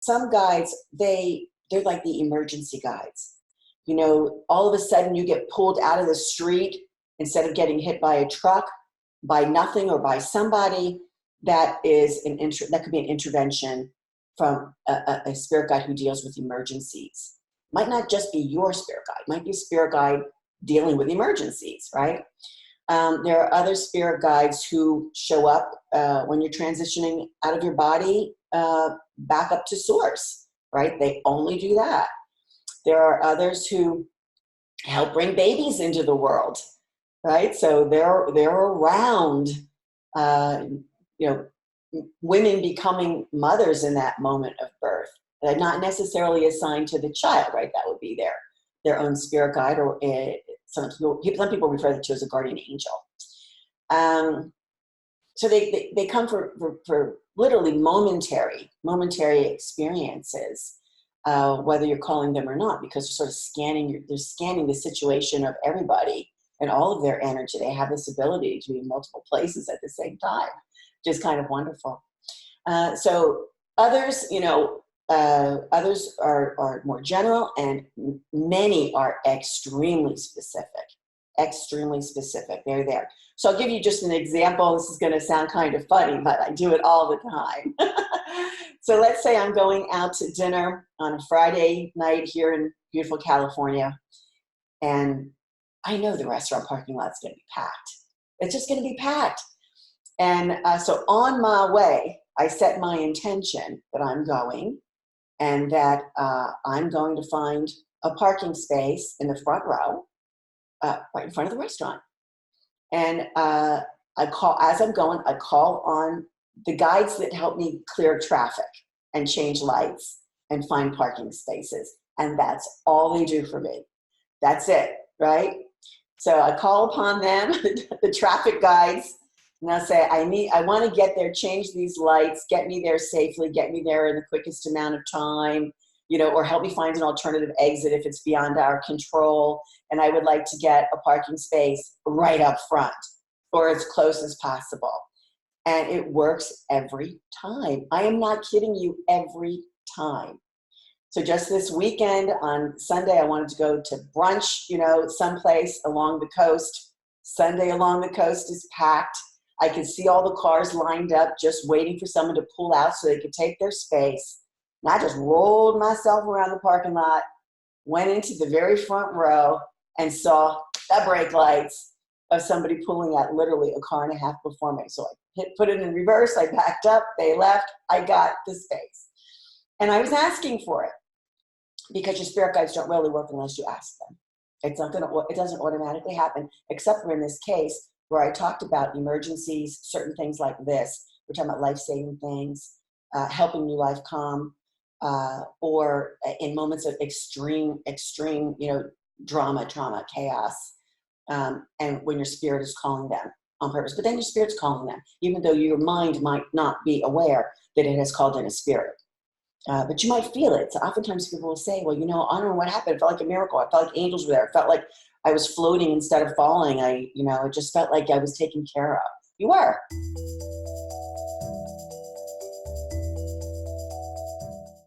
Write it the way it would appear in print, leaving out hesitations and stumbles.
some guides, they're like the emergency guides. You know, all of a sudden you get pulled out of the street instead of getting hit by a truck, by nothing or by somebody. That is that could be an intervention from a spirit guide who deals with emergencies. Might not just be your spirit guide, might be a spirit guide dealing with emergencies, right? There are other spirit guides who show up when you're transitioning out of your body back up to source, right? They only do that. There are others who help bring babies into the world, right? So they're around, women becoming mothers in that moment of birth. They're not necessarily assigned to the child, right? That would be their own spirit guide, or some people refer to as a guardian angel. So they come for literally momentary experiences, whether you're calling them or not, because they're sort of they're scanning the situation of everybody and all of their energy. They have this ability to be in multiple places at the same time, which is kind of wonderful. So others, others are more general, and many are extremely specific. They're there. So I'll give you just an example. This is going to sound kind of funny, but I do it all the time. So let's say I'm going out to dinner on a Friday night here in beautiful California, and I know the restaurant parking lot's going to be packed. It's just going to be packed. And so on my way, I set my intention that I'm going, and that I'm going to find a parking space in the front row, right in front of the restaurant. And as I'm going, I call on the guides that help me clear traffic and change lights and find parking spaces. And that's all they do for me. That's it, right? So I call upon them, the traffic guides, and I'll say, I want to get there, change these lights, get me there safely, get me there in the quickest amount of time, or help me find an alternative exit if it's beyond our control. And I would like to get a parking space right up front, or as close as possible. And it works every time. I am not kidding you, every time. So just this weekend on Sunday, I wanted to go to brunch, someplace along the coast. Sunday along the coast is packed. I could see all the cars lined up, just waiting for someone to pull out so they could take their space. And I just rolled myself around the parking lot, went into the very front row, and saw the brake lights of somebody pulling out literally a car and a half before me. So I put it in reverse, I backed up, they left, I got the space. And I was asking for it, because your spirit guides don't really work unless you ask them. It doesn't automatically happen, except for in this case where I talked about emergencies, certain things like this. We're talking about life-saving things, helping new life come, or in moments of extreme, drama, trauma, chaos, and when your spirit is calling them on purpose. But then your spirit's calling them, even though your mind might not be aware that it has called in a spirit. But you might feel it. So oftentimes people will say, well, I don't know what happened. It felt like a miracle. I felt like angels were there. It felt like I was floating instead of falling. It just felt like I was taken care of. You were.